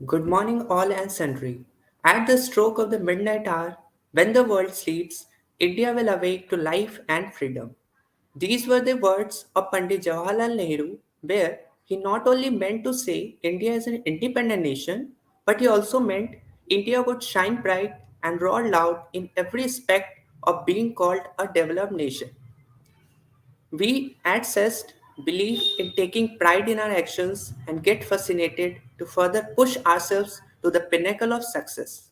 Good morning, all and sundry. At the stroke of the midnight hour, when the world sleeps, India will awake to life and freedom. These were the words of Pandit Jawaharlal Nehru, where he not only meant to say India is an independent nation, but he also meant India would shine bright and roar loud in every aspect of being called a developed nation. We at CEST believe in taking pride in our actions and get fascinated to further push ourselves to the pinnacle of success.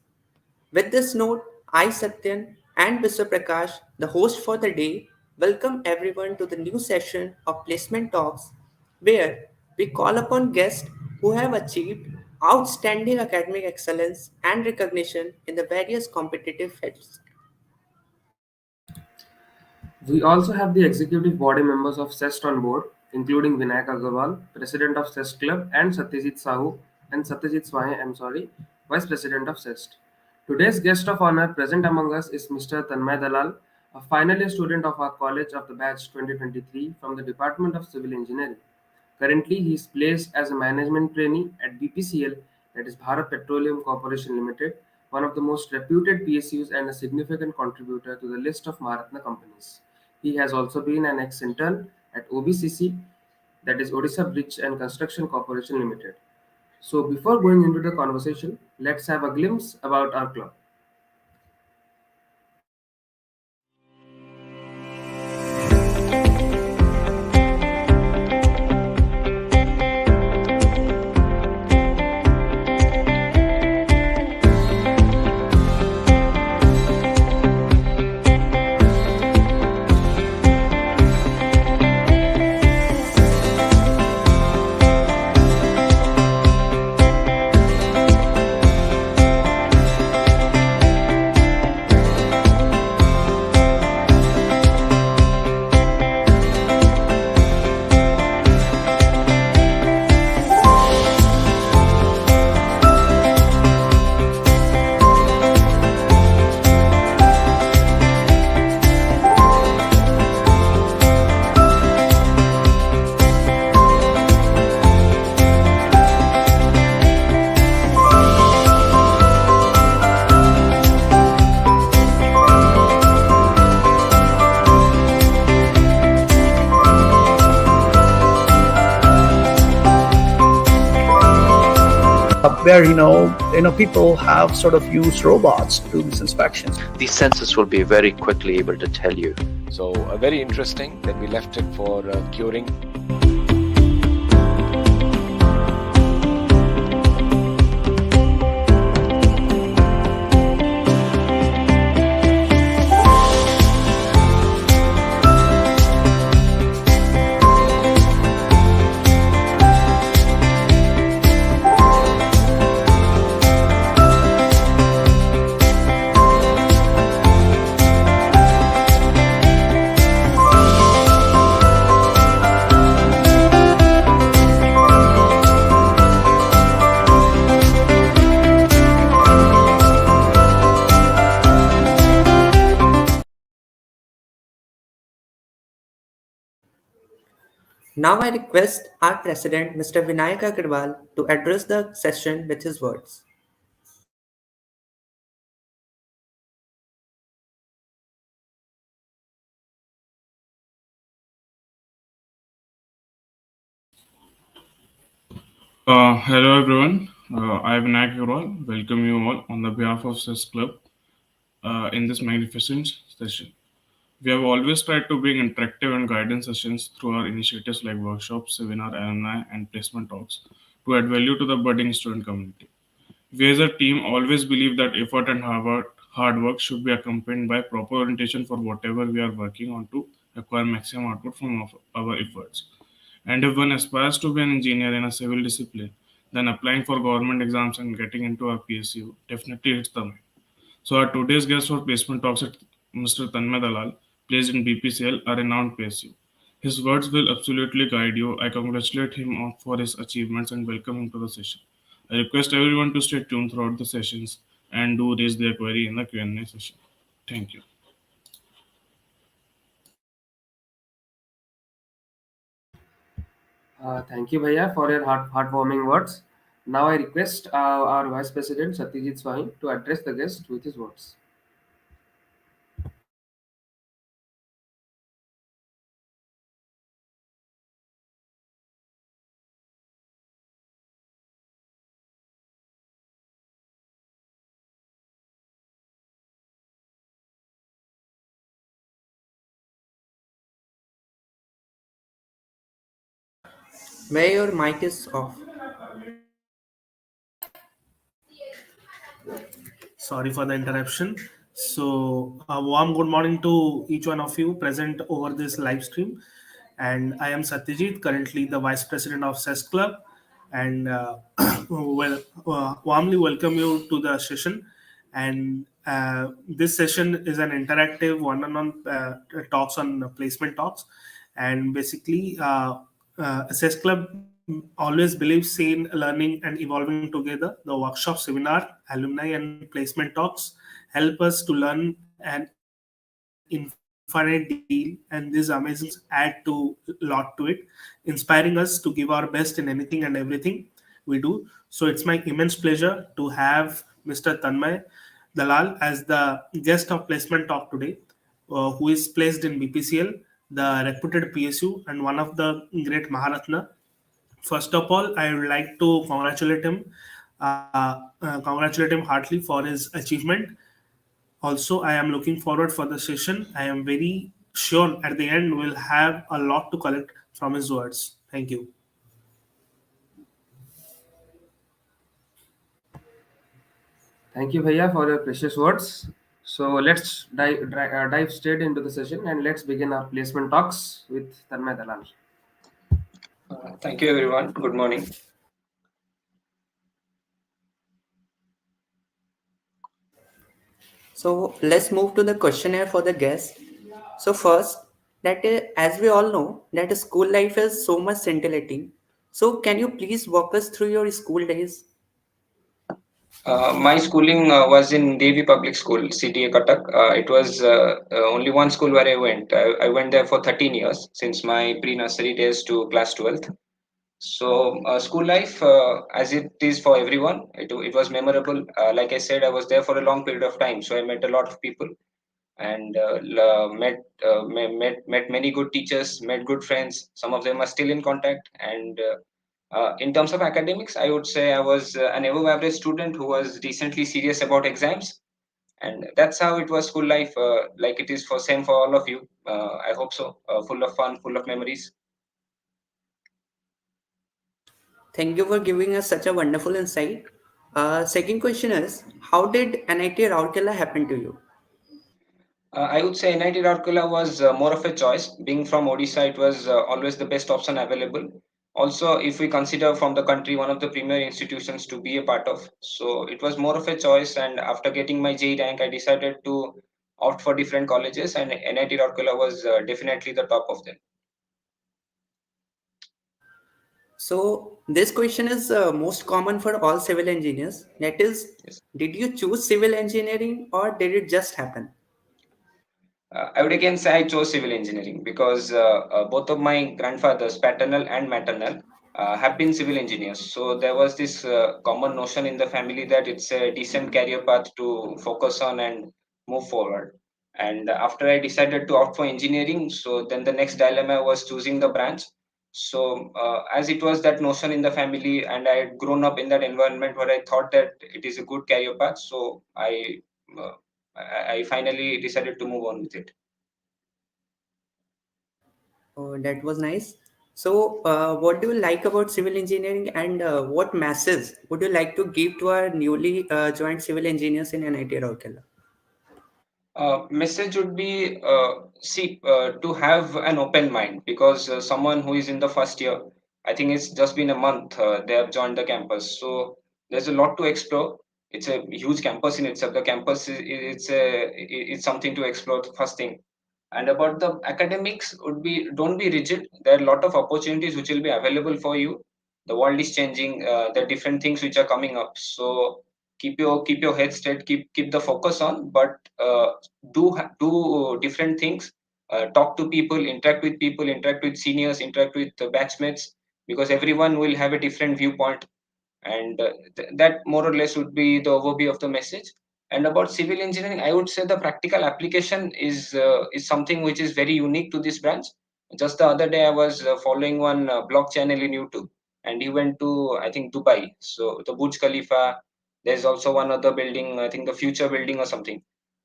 With this note, I, Satyan, and Mr. Prakash, the host for the day, welcome everyone to the new session of Placement Talks, where we call upon guests who have achieved outstanding academic excellence and recognition in the various competitive fields. We also have the executive body members of CEST on board, including Vinayak Agarwal, President of CEST Club, and Satyajit Swahe, Vice President of CEST. Today's guest of honor present among us is Mr. Tanmay Dalal, a final year student of our college of the batch 2023 from the Department of Civil Engineering. Currently, he is placed as a management trainee at BPCL, that is Bharat Petroleum Corporation Limited, one of the most reputed PSUs and a significant contributor to the list of Maharatna companies. He has also been an ex-intern at OBCC, that is Odisha Bridge and Construction Corporation Limited. So before going into the conversation, let's have a glimpse about our club. where people have sort of used robots to do these inspections. These sensors will be very quickly able to tell you. So very interesting that we left it for curing. Now I request our President, Mr. Vinayak Agarwal, to address the session with his words. Hello everyone, I am Vinayak Agrawal. Welcome you all on the behalf of CES Club in this magnificent session. We have always tried to bring interactive and guidance sessions through our initiatives like workshops, seminar, alumni, and placement talks to add value to the budding student community. We as a team always believe that effort and hard work should be accompanied by proper orientation for whatever we are working on to acquire maximum output from our efforts. And if one aspires to be an engineer in a civil discipline, then applying for government exams and getting into a PSU definitely hits the mark. So our today's guest for placement talks at Mr. Tanmay Dalal, placed in BPCL, a renowned PSU. His words will absolutely guide you. I congratulate him for his achievements and welcome him to the session. I request everyone to stay tuned throughout the sessions and do raise their query in the Q&A session. Thank you. Thank you, Bhaiya, for your heartwarming words. Now I request our Vice President Satyajit Swami to address the guest with his words. Where your mic is off. Sorry for the interruption. So, a warm good morning to each one of you present over this live stream. And I am Satyajit, currently the Vice President of CEST Club. And warmly welcome you to the session. And this session is an interactive one-on-one talks on placement talks. And basically, CEST Club always believes in learning and evolving together. The workshop, seminar, alumni, and placement talks help us to learn an infinite deal, and these amazing sessions add to lot to it, inspiring us to give our best in anything and everything we do. So it's my immense pleasure to have Mr. Tanmay Dalal as the guest of placement talk today, who is placed in BPCL, the reputed PSU, and one of the great Maharatna. First of all, I would like to congratulate him heartily for his achievement. Also, I am looking forward for the session. I am very sure at the end we'll have a lot to collect from his words. Thank you. Thank you, Bhaiya, for your precious words. So let's dive straight into the session and let's begin our placement talks with Tanmay Dalal. Thank you, everyone. Good morning. So let's move to the questionnaire for the guest. So first, as we all know, that school life is so much scintillating. So can you please walk us through your school days? My schooling was in Devi Public School, CTA Cuttack. It was only one school where I went. I went there for 13 years, since my pre-nursery days to class 12th. So school life, as it is for everyone, it was memorable. Like I said, I was there for a long period of time, so I met a lot of people and met many good teachers, met good friends. Some of them are still in contact. And in terms of academics, I would say I was an above average student who was decently serious about exams, and that's how it was school life, like it is for same for all of you. I hope so. Full of fun, full of memories. Thank you for giving us such a wonderful insight. Second question is, how did NIT Rourkela happen to you? I would say NIT Rourkela was more of a choice. Being from Odisha, it was always the best option available. Also, if we consider from the country, one of the premier institutions to be a part of. So it was more of a choice. And after getting my J rank, I decided to opt for different colleges, and NIT Rourkela was definitely the top of them. So this question is most common for all civil engineers. That is, Yes. did you choose civil engineering or did it just happen? I would again say I chose civil engineering because both of my grandfathers, paternal and maternal, have been civil engineers. So there was this common notion in the family that it's a decent career path to focus on and move forward. And after I decided to opt for engineering, so then the next dilemma was choosing the branch. So as it was that notion in the family, and I had grown up in that environment where I thought that it is a good career path, so uh, I finally decided to move on with it. Oh, that was nice. So, what do you like about civil engineering, and what messages would you like to give to our newly joined civil engineers in NIT Rourkela? Message would be see to have an open mind, because someone who is in the first year, I think it's just been a month, they have joined the campus, so there's a lot to explore. It's a huge campus in itself. The campus it's something to explore, first thing. And about the academics would be, don't be rigid. There are a lot of opportunities which will be available for you. The world is changing. There are different things which are coming up. So keep your head straight. Keep the focus on. But do different things. Talk to people, interact with seniors, interact with the batchmates, because everyone will have a different viewpoint. And that more or less would be the overview of the message. And about civil engineering, I would say the practical application is something which is very unique to this branch. Just the other day, I was following one blog channel in YouTube, and he went to, I think, Dubai. So the Burj Khalifa. There's also one other building, I think the Future Building or something.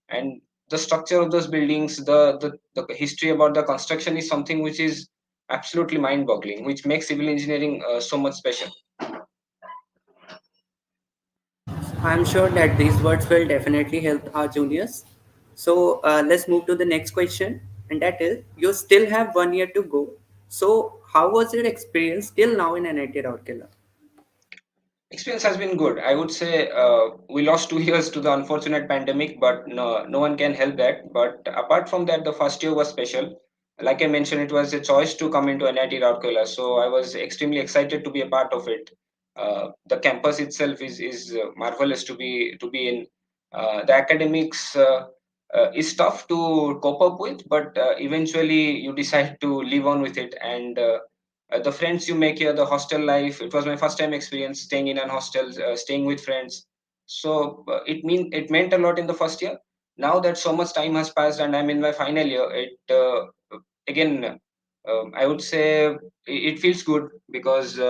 And the structure of those buildings, the history about the construction is something which is absolutely mind-boggling, which makes civil engineering so much special. I'm sure that these words will definitely help our juniors. So let's move to the next question, and that is you still have 1 year to go. So, how was your experience till now in NIT Rourkela? Experience has been good. I would say we lost 2 years to the unfortunate pandemic, but no one can help that. But apart from that, the first year was special. Like I mentioned, it was a choice to come into NIT Rourkela, so I was extremely excited to be a part of it. The campus itself is marvelous to be in. The academics is tough to cope up with, but eventually you decide to live on with it. And the friends you make here, the hostel life, it was my first time experience staying in an hostel, staying with friends. So it meant a lot in the first year. Now that so much time has passed and I'm in my final year, it again I would say it feels good because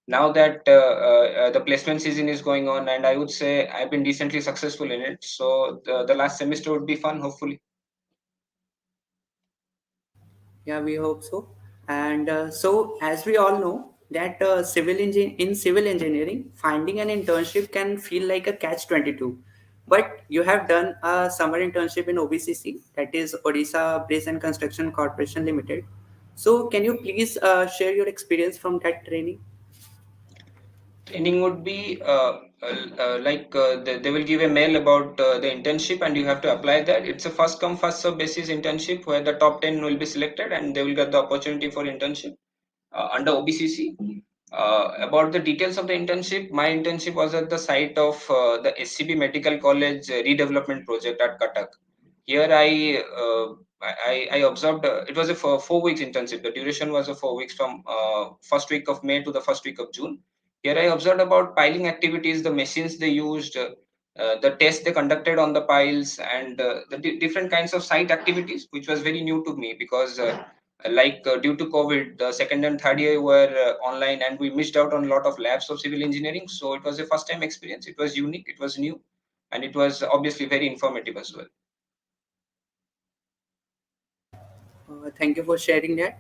now that the placement season is going on, and I would say I've been decently successful in it. So the last semester would be fun, hopefully. Yeah, we hope so. And so, as we all know, that in civil engineering, finding an internship can feel like a catch-22. But you have done a summer internship in OBCC, that is Odisha Bridge and Construction Corporation Limited. So, can you please share your experience from that training? Training would be they will give a mail about the internship, and you have to apply that. It's a first come first serve basis internship where the top 10 will be selected and they will get the opportunity for internship under OBCC. About the details of the internship, my internship was at the site of the SCB Medical College redevelopment project at Cuttack. Here I observed it was a 4 weeks internship. The duration was a 4 weeks from first week of May to the first week of June. Here I observed about piling activities, the machines they used, the tests they conducted on the piles, and the different kinds of site activities, which was very new to me because due to COVID, the second and third year were online, and we missed out on a lot of labs of civil engineering. So it was a first time experience. It was unique, it was new, and it was obviously very informative as well. Thank you for sharing that.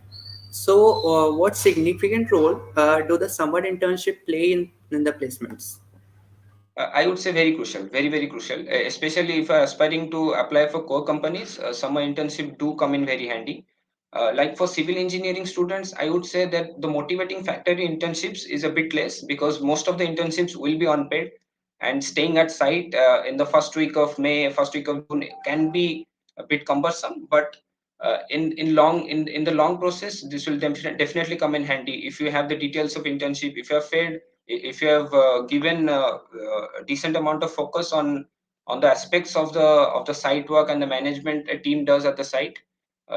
So, what significant role do the summer internship play in the placements? I would say very crucial, very, very crucial, especially if you are aspiring to apply for core companies. Summer internship do come in very handy. Like for civil engineering students, I would say that the motivating factor in internships is a bit less because most of the internships will be unpaid, and staying at site in the first week of May, first week of June can be a bit cumbersome. But in the long process, this will definitely come in handy if you have the details of internship, if you have failed, if you have given a decent amount of focus on the aspects of the site work and the management a team does at the site.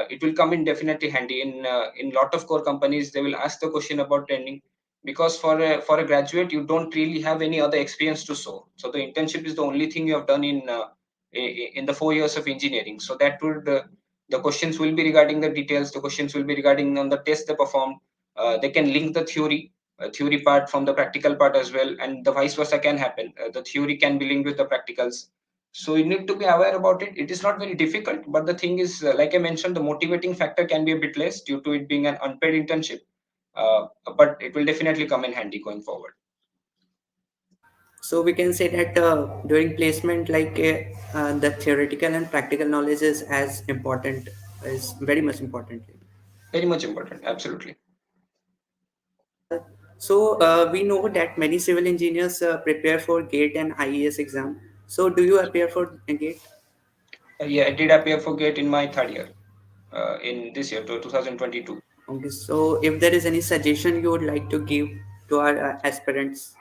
It will come in definitely handy. In lot of core companies, they will ask the question about training because for a graduate you don't really have any other experience to show. So the internship is the only thing you have done in the 4 years of engineering. So that would the questions will be regarding the details. The questions will be regarding on the test they performed. They can link the theory part from the practical part as well, and the vice versa can happen. The theory can be linked with the practicals, so you need to be aware about it. It is not very difficult, but the thing is, like I mentioned, the motivating factor can be a bit less due to it being an unpaid internship, but it will definitely come in handy going forward. So we can say that during placement, the theoretical and practical knowledge is as important, is very much important. Very much important, absolutely. So we know that many civil engineers prepare for GATE and IES exam. So do you appear for a GATE? Yeah, I did appear for GATE in my third year, in this year, 2022. Okay. So if there is any suggestion you would like to give to our aspirants?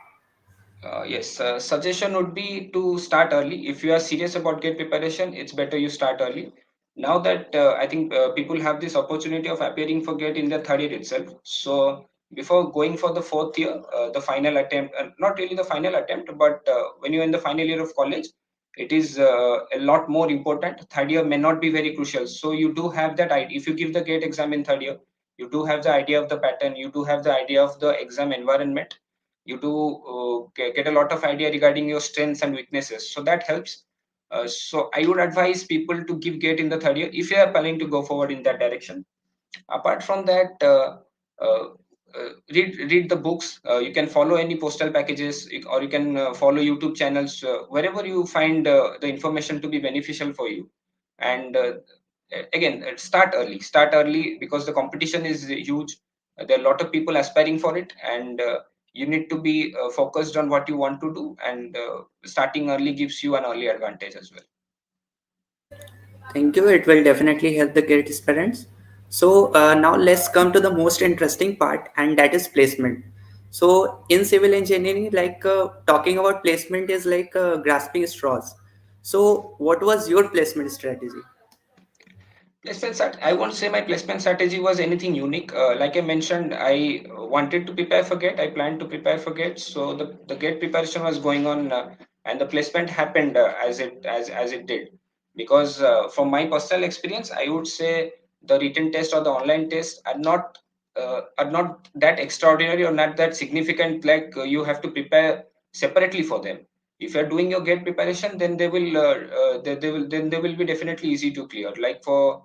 Yes, suggestion would be to start early. If you are serious about GATE preparation, it's better you start early. Now that I think people have this opportunity of appearing for GATE in their third year itself. So before going for the fourth year, the final attempt, not really the final attempt, but when you're in the final year of college, it is a lot more important. Third year may not be very crucial. So you do have that idea. If you give the GATE exam in third year, you do have the idea of the pattern, you do have the idea of the exam environment, you do get a lot of idea regarding your strengths and weaknesses. So that helps. So I would advise people to give GATE in the third year if you are planning to go forward in that direction. Apart from that, uh, read the books. You can follow any postal packages, or you can follow YouTube channels wherever you find the information to be beneficial for you. And again, start early because the competition is huge. There are a lot of people aspiring for it, and you need to be focused on what you want to do, and starting early gives you an early advantage as well. Thank you. It will definitely help the great parents. So now let's come to the most interesting part, and that is placement. So in civil engineering, like talking about placement is like grasping straws. So what was your placement strategy? I won't say my placement strategy was anything unique. Like I mentioned, I wanted to prepare for GATE. I planned to prepare for GATE. So the GATE preparation was going on, and the placement happened as it did. Because from my personal experience, I would say the written test or the online test are not that extraordinary or not that significant. Like you have to prepare separately for them. If you're doing your GATE preparation, then they will be definitely easy to clear. Like for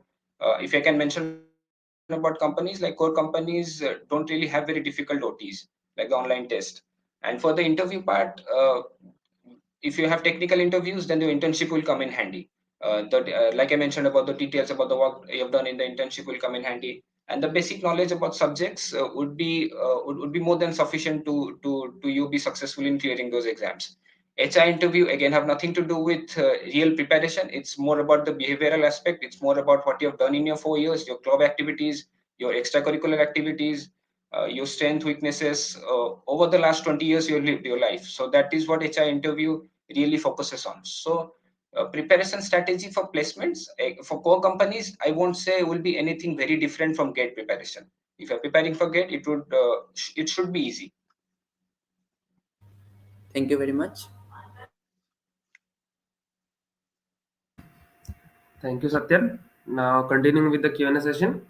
if I can mention about companies, like core companies don't really have very difficult OTs like the online test. And for the interview part, if you have technical interviews, then your internship will come in handy. Like I mentioned about the details about the work you have done in the internship will come in handy, and the basic knowledge about subjects would be more than sufficient to you be successful in clearing those exams. HR interview again have nothing to do with real preparation. It's more about the behavioral aspect. It's more about what you have done in your 4 years, your club activities, your extracurricular activities, your strength, weaknesses. Over the last 20 years, you lived your life. So that is what HR interview really focuses on. So preparation strategy for placements for core companies, I won't say will be anything very different from GATE preparation. If you're preparing for GATE, it should be easy. Thank you very much. Thank you, Satyan. Now, continuing with the Q&A session.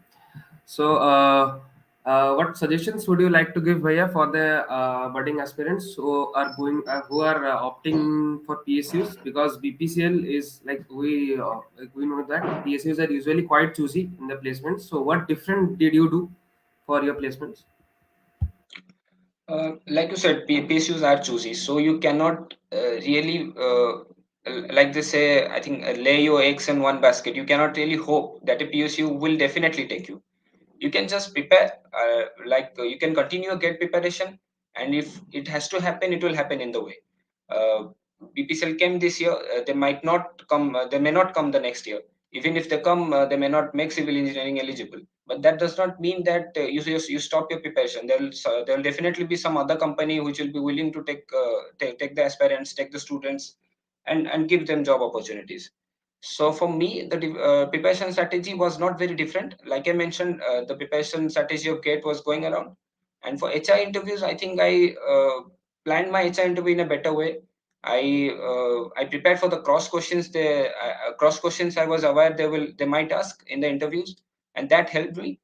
So, what suggestions would you like to give, Bhaiya, for the budding aspirants who are opting for PSUs? Because BPCL is like we know that PSUs are usually quite choosy in the placements. So, what different did you do for your placements? Like you said, PSUs are choosy, so you cannot really, like they say, I think, lay your eggs in one basket. You cannot really hope that a PSU will definitely take you. You can just prepare, you can continue your GATE preparation, and if it has to happen, it will happen in the way. uh, BPCL came this year, they may not come the next year. Even if they come, they may not make civil engineering eligible, but that does not mean that you stop your preparation. There'll definitely be some other company which will be willing to take the aspirants, take the students, and give them job opportunities. So for me, the preparation strategy was not very different. Like I mentioned, the preparation strategy of GATE was going around. And for HR interviews, I think I planned my HR interview in a better way. I prepared for the cross questions I was aware they might ask in the interviews, and that helped me.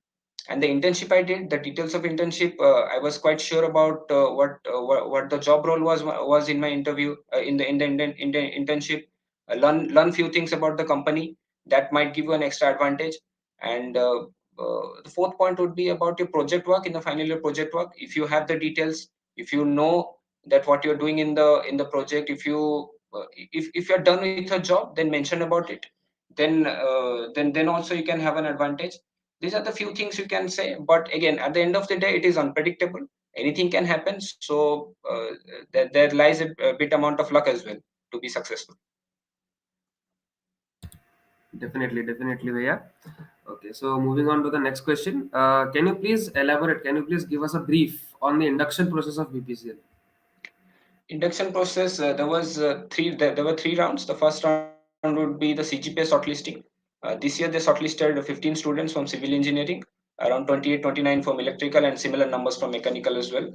And the internship I did, the details of internship, I was quite sure about what the job role was in my interview, in the internship. Learn few things about the company that might give you an extra advantage. And the fourth point would be about your project work in the final year project work. If you have the details, if you know that what you're doing in the project, if you're done with a job, then mention about it. Then also you can have an advantage. These are the few things you can say, but again, at the end of the day, it is unpredictable. Anything can happen. So there lies a bit amount of luck as well to be successful. Definitely, Bhaiya. Okay, so moving on to the next question. Can you please elaborate? Can you please give us a brief on the induction process of BPCL? Induction process, there were three rounds. The first round would be the CGPA shortlisting. This year they shortlisted 15 students from civil engineering. around 28, 29 from electrical, and similar numbers from mechanical as well.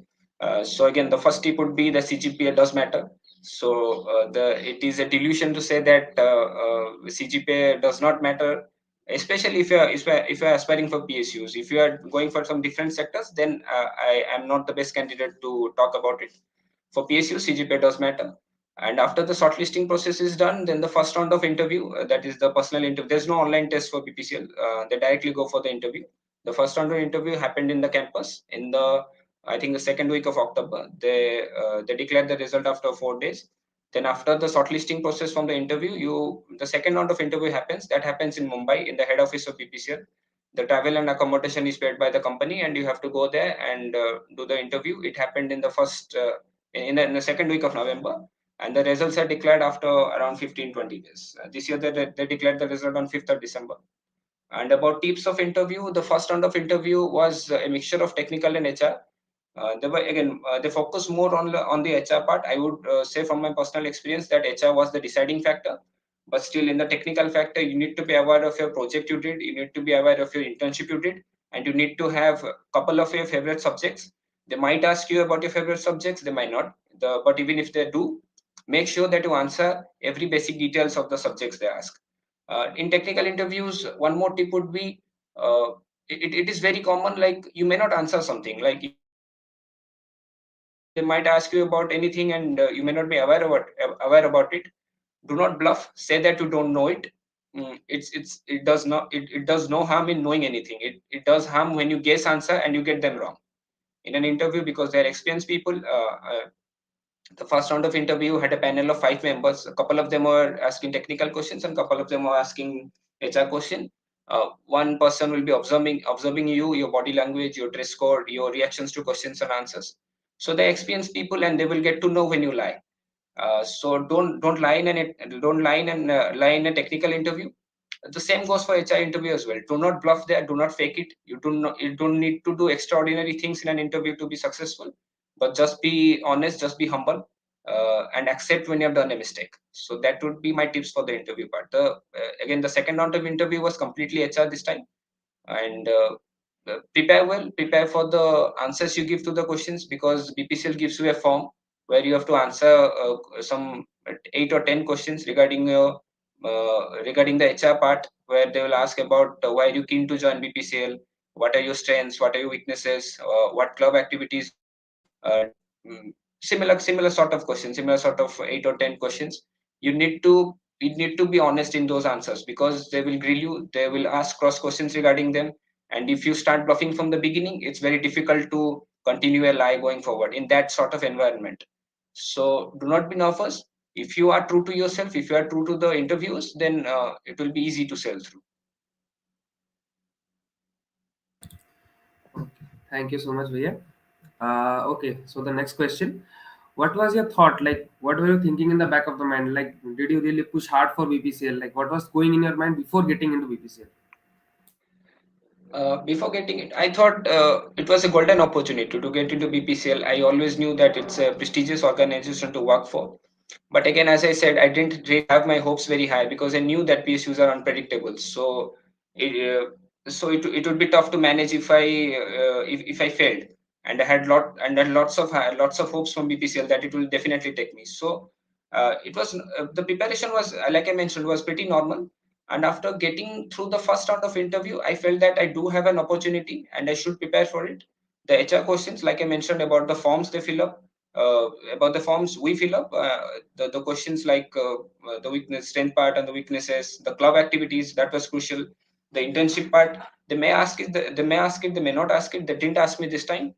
So again, the first tip would be the CGPA does matter. So it is a delusion to say that CGPA does not matter, especially if you're aspiring for PSUs. If you are going for some different sectors, then I am not the best candidate to talk about it. For PSU, CGPA does matter. And after the shortlisting process is done, then the first round of interview, that is the personal interview. There's no online test for BPCL. They directly go for the interview. The first round of interview happened in the campus in the, I think, the second week of October. They declared the result after 4 days. Then after the shortlisting process from the interview, the second round of interview happens. That happens in Mumbai in the head office of BPCL. The travel and accommodation is paid by the company, and you have to go there and do the interview. It happened in the in the second week of November, and the results are declared after around 15-20 days. This year they declared the result on 5th of December. And about tips of interview, the first round of interview was a mixture of technical and HR. They focus more on the HR part. I would say from my personal experience that HR was the deciding factor, but still in the technical factor, you need to be aware of your project you did, you need to be aware of your internship you did, and you need to have a couple of your favorite subjects. They might ask you about your favorite subjects, they might not. But even if they do, make sure that you answer every basic details of the subjects they ask. In technical interviews, one more tip would be uh, it is very common, like you may not answer something, like they might ask you about anything and you may not be aware about it. Do not bluff, say that you don't know it. It does no harm in knowing anything. It does harm when you guess answer and you get them wrong in an interview, because they're experienced people. The first round of interview had a panel of 5 members. A couple of them were asking technical questions and a couple of them were asking HR question. One person will be observing you, your body language, your dress code, your reactions to questions and answers. So they experienced people and they will get to know when you lie. So don't lie in lie in a technical interview. The same goes for HR interview as well. Do not bluff there. Do not fake it. You don't need to do extraordinary things in an interview to be successful. But just be honest. Just be humble, and accept when you have done a mistake. So that would be my tips for the interview part. Again, the second round of interview was completely HR this time, and prepare well. Prepare for the answers you give to the questions, because BPCL gives you a form where you have to answer some 8 or 10 questions regarding the HR part, where they will ask about why are you keen to join BPCL, what are your strengths, what are your weaknesses, what club activities you do. uh, mm, similar sort of questions, similar sort of 8 or 10 questions. You need to be honest in those answers, because they will grill you, they will ask cross questions regarding them, and if you start bluffing from the beginning, it's very difficult to continue a lie going forward in that sort of environment. So do not be nervous. If you are true to yourself, if you are true to the interviews, then it will be easy to sell through. Okay. Thank you so much, Vijay. Okay, so the next question. What was your thought? Like, what were you thinking in the back of the mind? Like, did you really push hard for BPCL? Like, what was going in your mind before getting into BPCL? Before getting it, I thought it was a golden opportunity to get into BPCL. I always knew that it's a prestigious organization to work for. But again, as I said, I didn't really have my hopes very high, because I knew that PSUs are unpredictable. So it would be tough to manage if I failed. And I had lots of hopes from BPCL that it will definitely take me. So the preparation was, like I mentioned, was pretty normal. And after getting through the first round of interview, I felt that I do have an opportunity and I should prepare for it. The HR questions, like I mentioned, about the forms they fill up, about the forms we fill up, the questions like the weakness, strength part and the weaknesses, the club activities, that was crucial. The internship part, they may not ask it. They didn't ask me this time.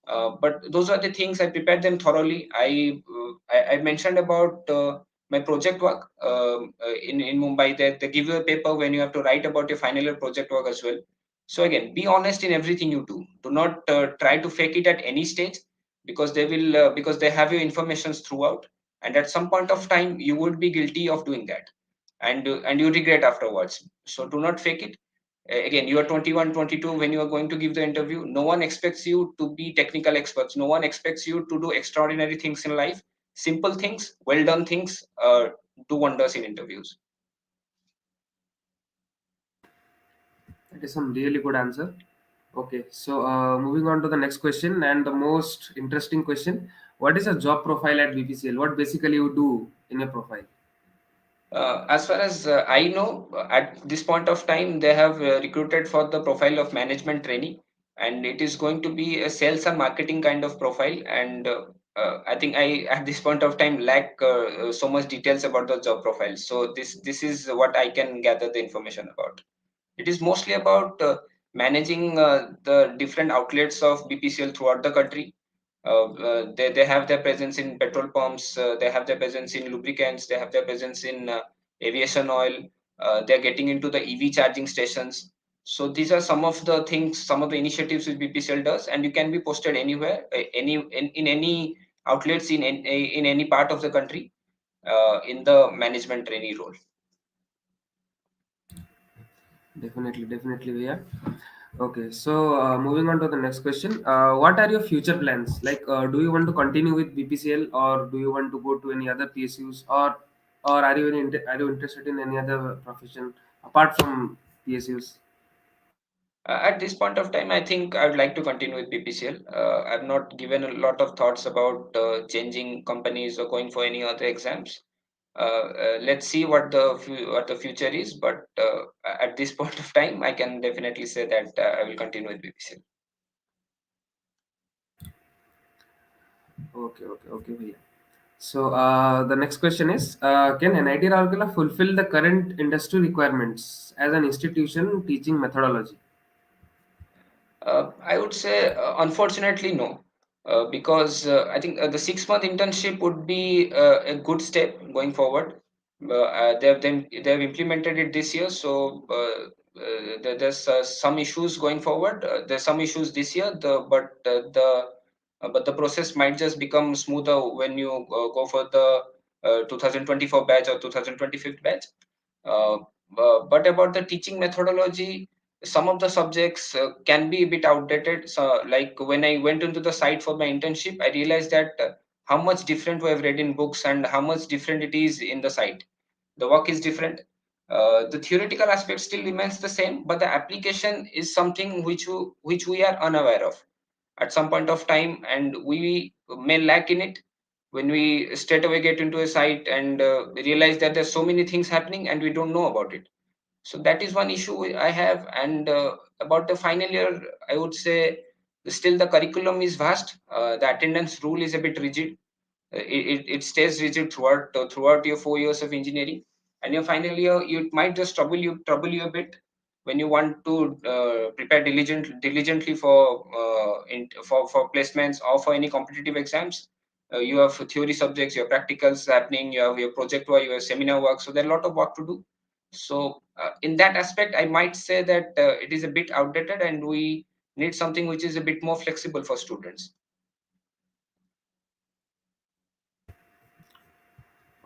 But those are the things I prepared them thoroughly. I mentioned about my project work in Mumbai. They give you a paper when you have to write about your final year project work as well. So again, be honest in everything you do. Do not try to fake it at any stage, because they have your informations throughout, and at some point of time you would be guilty of doing that, and you regret afterwards. So do not fake it. Again, you are 21, 22 when you are going to give the interview. No one expects you to be technical experts. No one expects you to do extraordinary things in life. Simple things, well done things, do wonders in interviews. That is some really good answer. Okay, so moving on to the next question and the most interesting question. What is a job profile at BPCL? What basically you do in a profile? As far as I know, at this point of time, they have recruited for the profile of management trainee, and it is going to be a sales and marketing kind of profile. And I think I, at this point of time, lack so much details about the job profile. So this is what I can gather the information about. It is mostly about managing the different outlets of BPCL throughout the country. They have their presence in petrol pumps, they have their presence in lubricants, they have their presence in aviation oil, they're getting into the EV charging stations. So these are some of the things, some of the initiatives which BPCL does, and you can be posted anywhere, in any outlets in any part of the country, in the management trainee role. Definitely, Via. Okay, so moving on to the next question. What are your future plans? Like, do you want to continue with BPCL, or do you want to go to any other PSUs, or are you interested in any other profession apart from PSUs? At this point of time, I think I would like to continue with BPCL. I've not given a lot of thoughts about changing companies or going for any other exams. Let's see what the future is. But at this point of time, I can definitely say that I will continue with BPCL. Okay, Bhaiya. So the next question is, can NIT Rourkela fulfill the current industry requirements as an institution teaching methodology? I would say, unfortunately, no, because I think the 6 month internship would be a good step going forward. They have implemented it this year, so there's some issues going forward. There's some issues this year, but the process might just become smoother when you go for the 2024 batch or 2025 batch. Uh, but about the teaching methodology, some of the subjects can be a bit outdated. So, like when I went into the site for my internship, I realized that how much different we have read in books and how much different it is in the site. The work is different. The theoretical aspect still remains the same, but the application is something which we are unaware of at some point of time, and we may lack in it when we straight away get into a site and realize that there's so many things happening and we don't know about it. So that is one issue I have. And about the final year, I would say still the curriculum is vast. The attendance rule is a bit rigid. It stays rigid throughout your 4 years of engineering, and your final year it might just trouble you a bit when you want to prepare diligently for placements or for any competitive exams. You have theory subjects, your practicals happening, you have your project work, you have seminar work, so there are a lot of work to do. So in that aspect, I might say that it is a bit outdated, and we need something which is a bit more flexible for students.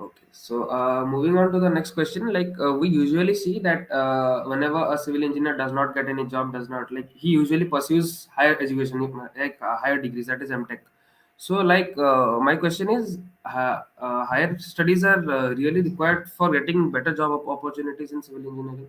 Okay, so moving on to the next question, like we usually see that whenever a civil engineer does not get any job, does not like he usually pursues higher education, like higher degrees, that is MTech. So, like my question is, higher studies are really required for getting better job opportunities in civil engineering.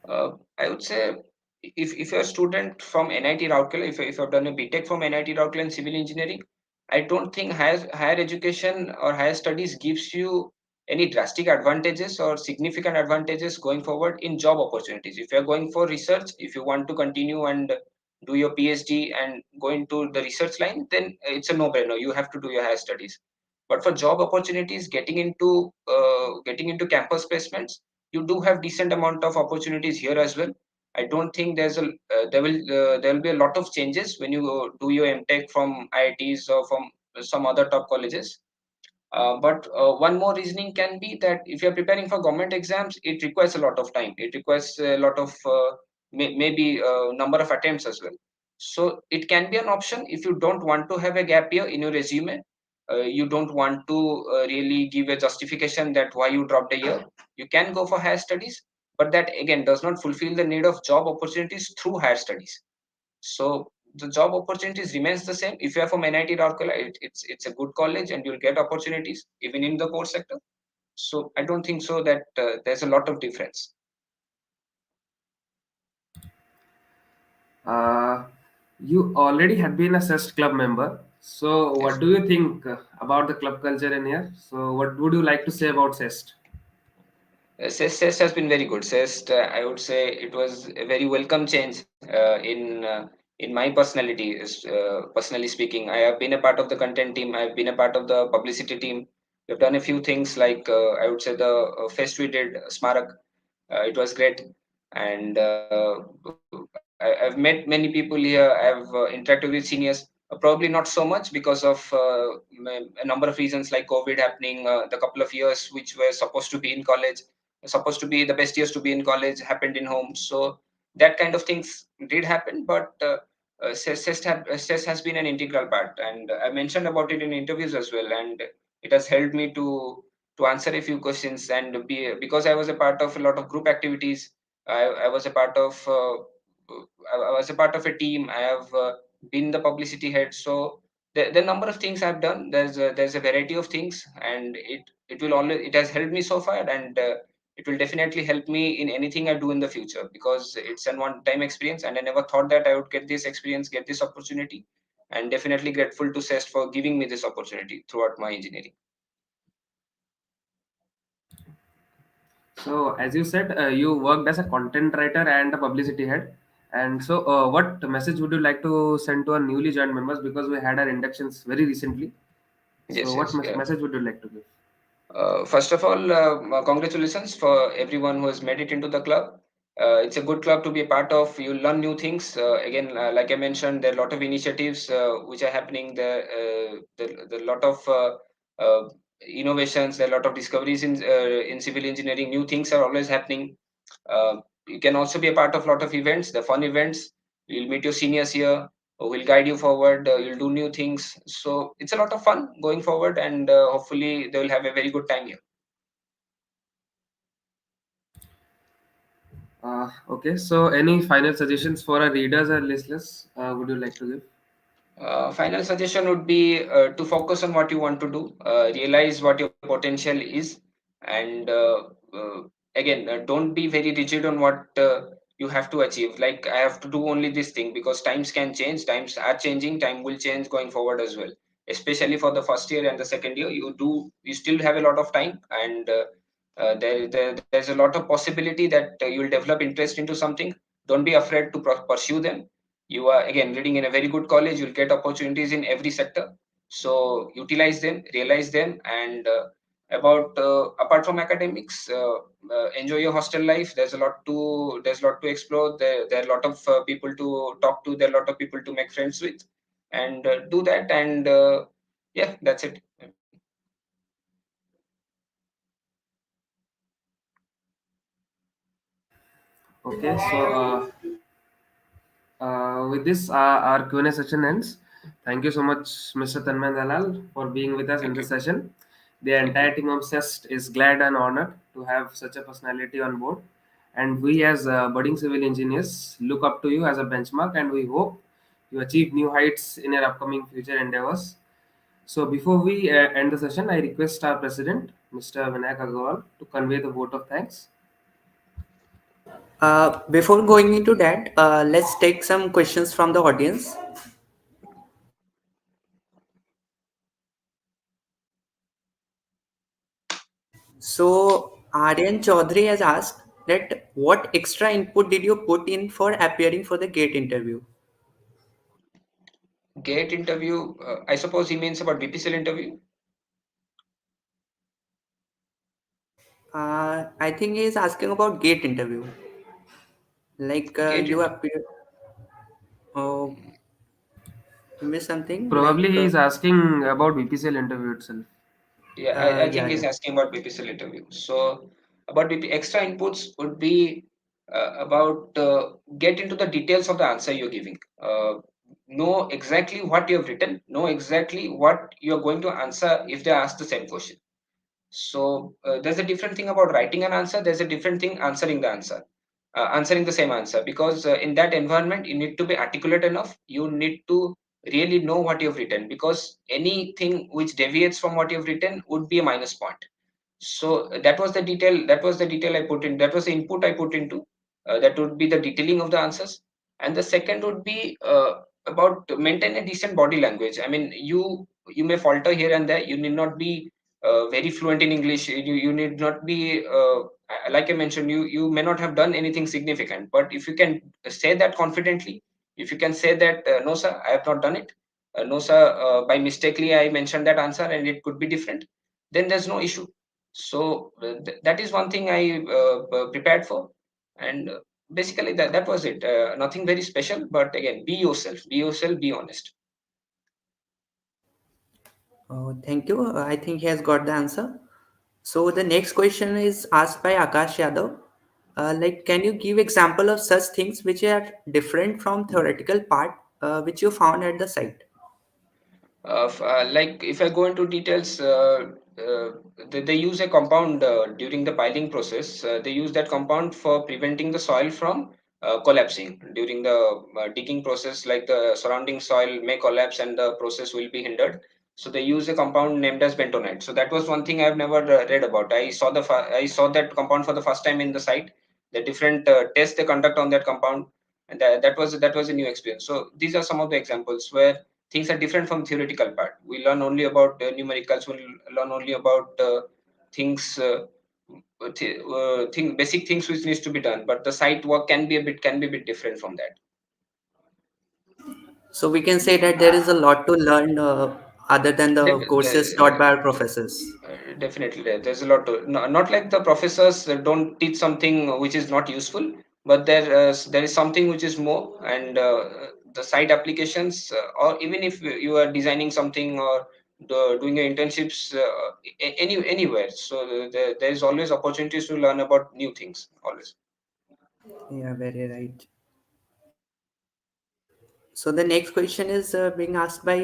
I would say, if you're a student from NIT Rourkela, if you've done a BTech from NIT Rourkela in civil engineering, I don't think higher education or higher studies gives you any drastic advantages or significant advantages going forward in job opportunities. If you're going for research, if you want to continue and do your PhD and go into the research line, then it's a no-brainer. You have to do your higher studies. But for job opportunities, getting into campus placements, you do have decent amount of opportunities here as well. I don't think there will be a lot of changes when you do your MTech from IITs or from some other top colleges. But one more reasoning can be that if you're preparing for government exams, it requires a lot of time. It requires a lot of maybe a number of attempts as well. So it can be an option if you don't want to have a gap year in your resume. You don't want to really give a justification that why you dropped a year. You can go for higher studies, but that again does not fulfill the need of job opportunities through higher studies. So the job opportunities remains the same. If you are from NIT Rourkela, it's a good college and you'll get opportunities even in the core sector. So I don't think so that there's a lot of difference. Uh, you already had been a CEST club member. So, Yes. what do you think about the club culture in here? So, what would you like to say about CEST? CEST has been very good. CEST, I would say it was a very welcome change in my personality. Personally speaking, I have been a part of the content team. I have been a part of the publicity team. We've done a few things like I would say the fest we did, Smarak. It was great, and I've met many people here. I've interacted with seniors. Probably not so much because of a number of reasons like COVID happening, the couple of years which were supposed to be in college, supposed to be the best years to be in college, happened in home. So that kind of things did happen, but CES has been an integral part, and I mentioned about it in interviews as well, and it has helped me to answer a few questions and be because I was a part of a lot of group activities. I was a part of I was a part of a team. I have been the publicity head. So the number of things I've done, there's a variety of things, and it will always it has helped me so far, and it will definitely help me in anything I do in the future because it's an one time experience, and I never thought that I would get this experience, get this opportunity, and definitely grateful to CEST for giving me this opportunity throughout my engineering. So, as you said, you worked as a content writer and a publicity head. And so, what message would you like to send to our newly joined members? Because we had our inductions very recently. So, Yes, what yes, yeah. message would you like to give? First of all, congratulations for everyone who has made it into the club. It's a good club to be a part of. You learn new things. Again, like I mentioned, there are a lot of initiatives which are happening. There are a lot of innovations. There are a lot of discoveries in civil engineering. New things are always happening. Uh, you can also be a part of a lot of events, the fun events. You'll meet your seniors here who will guide you forward. You'll do new things. So it's a lot of fun going forward, and hopefully they will have a very good time here. Okay, so any final suggestions for our readers or listeners would you like to give? Final suggestion would be to focus on what you want to do, realize what your potential is, and again, don't be very rigid on what you have to achieve. Like, I have to do only this thing because times can change, times are changing, time will change going forward as well. Especially for the first year and the second year, you still have a lot of time, and there's a lot of possibility that you'll develop interest into something. Don't be afraid to pursue them. You are again reading in a very good college, you'll get opportunities in every sector, so utilize them, realize them, and about apart from academics, enjoy your hostel life. There's a lot to explore. There are a lot of people to talk to. There are a lot of people to make friends with, and do that. And yeah, that's it. Okay, so with this, our Q&A session ends. Thank you so much, Mr. Tanmay Dalal, for being with us in Thank this you. session. The Thank you. entire team of CEST is glad and honored to have such a personality on board. And we, as budding civil engineers, look up to you as a benchmark, and we hope you achieve new heights in your upcoming future endeavors. So, before we end the session, I request our president, Mr. Vinayak Agarwal, to convey the vote of thanks. Before going into that, let's take some questions from the audience. So, Aryan Chaudhary has asked that what extra input did you put in for appearing for the GATE interview? Gate interview, I suppose he means about BPCL interview. I think he is asking about GATE interview. Like Gate you interview. appear, oh, you missed something Probably like, he is asking about BPCL interview itself. Yeah, I think yeah, he's yeah. asking about BPCL interview. So about BP, extra inputs would be about get into the details of the answer you're giving. Know exactly what you have written. Know exactly what you're going to answer if they ask the same question. So there's a different thing about writing an answer. There's a different thing answering the answer, answering the same answer. Because in that environment, you need to be articulate enough. You need to really know what you've written. Because anything which deviates from what you've written would be a minus point. So that was the detail. That was the detail I put in. That was the input I put into. That would be the detailing of the answers. And the second would be about maintain a decent body language. I mean, you may falter here and there. You need not be very fluent in English. You need not be like I mentioned. You may not have done anything significant, but if you can say that confidently, if you can say that no sir, I have not done it. No sir, by mistakenly I mentioned that answer and it could be different. Then there's no issue. So that is one thing I prepared for, and basically that was it. Nothing very special, but again, be yourself, be honest. Thank you. I think he has got the answer. So the next question is asked by Akash Yadav. Like, can you give example of such things which are different from theoretical part, which you found at the site? Like if I go into details, they use a compound during the piling process. They use that compound for preventing the soil from collapsing during the digging process. Like the surrounding soil may collapse and the process will be hindered. So they use a compound named as bentonite. So that was one thing I've never read about. I saw that compound for the first time in the site. The different tests they conduct on that compound, and that was a new experience. So these are some of the examples where things are different from theoretical part. We learn only about numericals. We learn only about things, basic things which needs to be done. But the site work can be a bit different from that. So we can say that there is a lot to learn other than the Def- courses taught by uh, our professors. Definitely, there's a lot to not like the professors don't teach something which is not useful, but there is something which is more, and the site applications, or even if you are designing something or doing your internships anywhere, so there is always opportunities to learn about new things always. Yeah, very right. So the next question is being asked by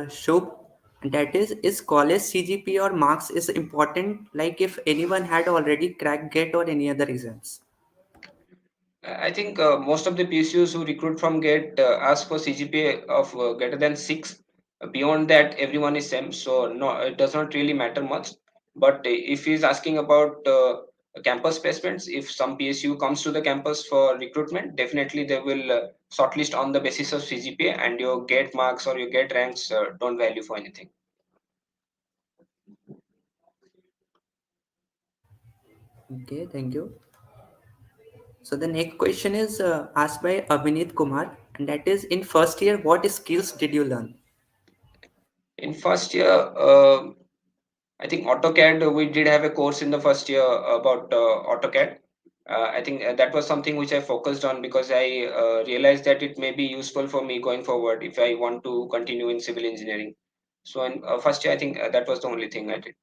Shubh, and that is college CGP or marks is important? Like if anyone had already cracked GATE or any other reasons? I think most of the PSUs who recruit from GATE ask for CGPA of greater than 6. Beyond that, everyone is same, so no, it does not really matter much. But if he's asking about campus placements, if some PSU comes to the campus for recruitment, definitely they will shortlist on the basis of CGPA, and your GATE marks or your GATE ranks don't value for anything. Okay, thank you. So the next question is asked by Abhinit Kumar, and that is in first year, what skills did you learn? In first year, I think AutoCAD, we did have a course in the first year about AutoCAD. I think that was something which I focused on because I realized that it may be useful for me going forward if I want to continue in civil engineering. So in first year, I think that was the only thing I did.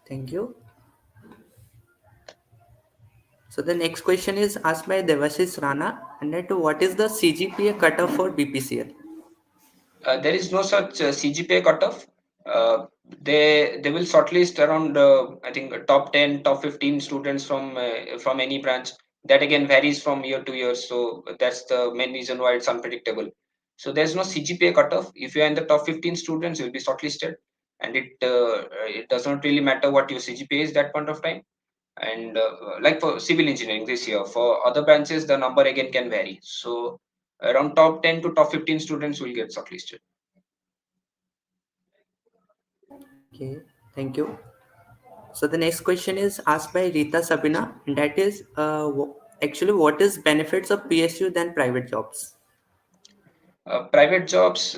Thank you. So the next question is asked by Devashish Rana, and that what is the CGPA cutoff for BPCL? There is no such CGPA cutoff. Uh, they will shortlist around I think top 10, top 15 students from any branch. That again varies from year to year. So that's the main reason why it's unpredictable. So there's no CGPA cutoff. If you are in the top 15 students, you'll be shortlisted, and it does not really matter what your CGPA is that point of time. And like for civil engineering this year, for other branches the number again can vary. So around top 10 to top 15 students will get shortlisted. Okay, thank you. So the next question is asked by Rita Sabina, and that is actually what is benefits of PSU than private jobs? Private jobs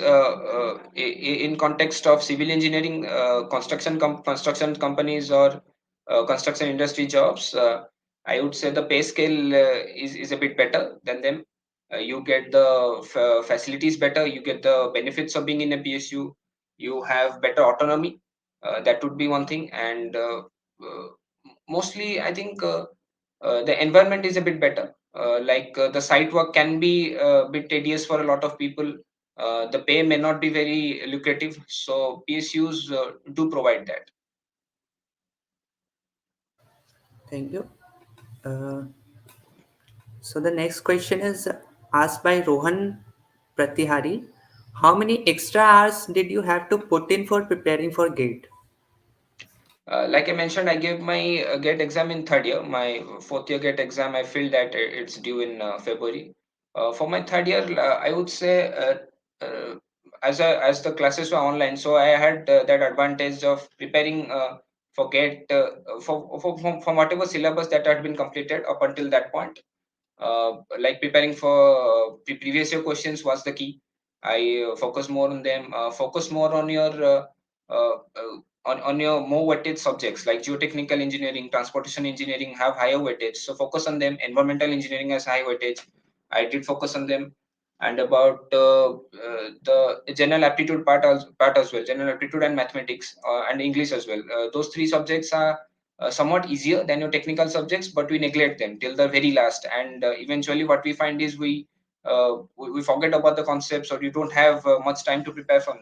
in context of civil engineering, construction companies or construction industry jobs, I would say the pay scale is a bit better than them. You get the facilities better, you get the benefits of being in a PSU, you have better autonomy. That would be one thing, and mostly I think the environment is a bit better. The site work can be a bit tedious for a lot of people. The pay may not be very lucrative, so PSUs do provide that. Thank you. Uh, so the next question is asked by Rohan Pratihari. How many extra hours did you have to put in for preparing for GATE? Like I mentioned, I gave my GATE exam in third year. My fourth year GATE exam, I feel that it's due in February. For my third year, I would say as the classes were online, so I had that advantage of preparing for GATE from whatever syllabus that had been completed up until that point. Like preparing for previous year questions was the key. I focus more on them. Focus more on your on your more weighted subjects like geotechnical engineering, transportation engineering have higher weightage. So focus on them. Environmental engineering has high weightage. I did focus on them. And about the general aptitude part as well, general aptitude and mathematics and English as well. Those three subjects are somewhat easier than your technical subjects, but we neglect them till the very last. And eventually, what we find is we forget about the concepts, or you don't have much time to prepare for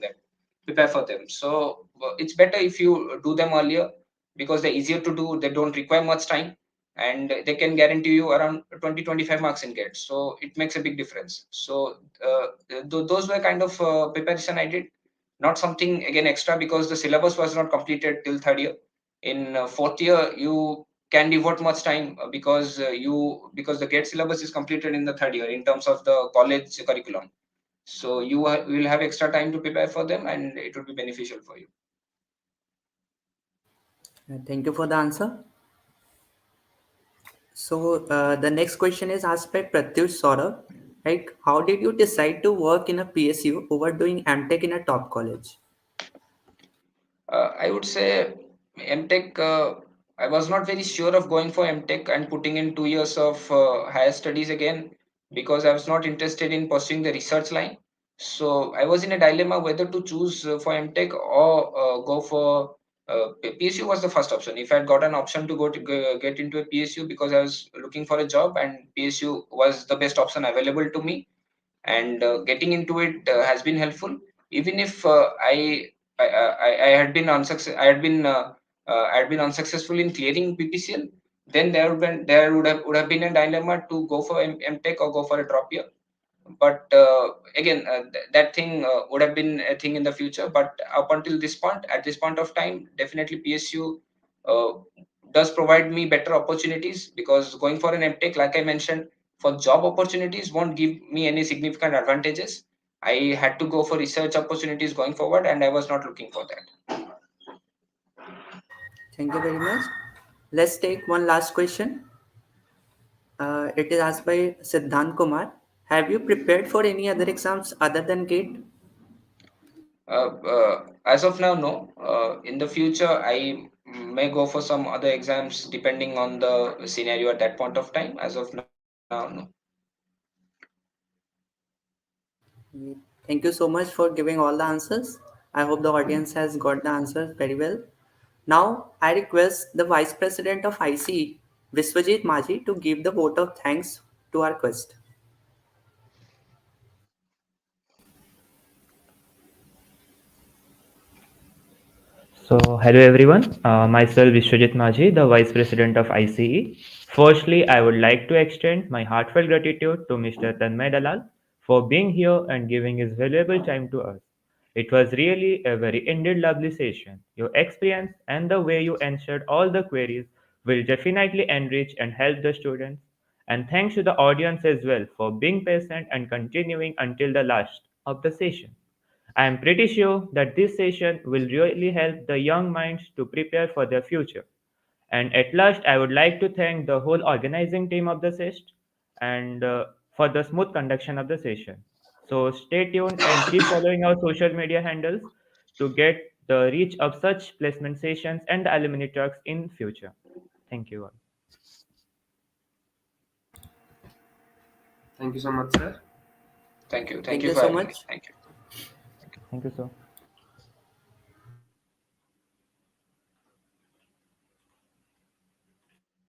them. So it's better if you do them earlier because they're easier to do. They don't require much time, and they can guarantee you around 20-25 marks in GATE. So it makes a big difference. So those were kind of preparation I did. Not something again extra because the syllabus was not completed till third year. In fourth year, you can devote much time because the GATE syllabus is completed in the third year in terms of the college curriculum. So will have extra time to prepare for them, and it would be beneficial for you. Thank you for the answer. So the next question is asked by Pratyush Saurabh. Like, how did you decide to work in a PSU over doing MTech in a top college? I would say MTech. I was not very sure of going for MTech and putting in 2 years of higher studies again because I was not interested in pursuing the research line. So I was in a dilemma whether to choose for MTech or go for PSU was the first option. If I had got an option to get into a PSU because I was looking for a job and PSU was the best option available to me, and getting into it has been helpful. Even if I had been I had been unsuccessful in clearing PPCL, then there would have been a dilemma to go for MTech or go for a drop year. But again, that thing would have been a thing in the future. But up until this point, at this point of time, definitely PSU uh, does provide me better opportunities because going for an MTech, like I mentioned, for job opportunities won't give me any significant advantages. I had to go for research opportunities going forward, and I was not looking for that. Thank you very much. Let's take one last question. It is asked by Siddhant Kumar. Have you prepared for any other exams other than GATE? As of now, no. In the future, I may go for some other exams depending on the scenario at that point of time. As of now, no. Thank you so much for giving all the answers. I hope the audience has got the answers very well. Now, I request the Vice President of ICE, Viswajit Maji, to give the vote of thanks to our quest. So, hello everyone. Myself Vishwajit Maji, the Vice President of ICE. Firstly, I would like to extend my heartfelt gratitude to Mr. Tanmay Dalal for being here and giving his valuable time to us. It was really a very indeed lovely session. Your experience and the way you answered all the queries will definitely enrich and help the students. And thanks to the audience as well for being patient and continuing until the last of the session. I am pretty sure that this session will really help the young minds to prepare for their future. And at last, I would like to thank the whole organizing team of the CEST and for the smooth conduction of the session. So stay tuned and keep following our social media handles to get the reach of such placement sessions and the alumni talks in future. Thank you all. Thank you so much, sir. Thank you. Thank Thank you you for so having me. much. Thank you. Thank you, sir.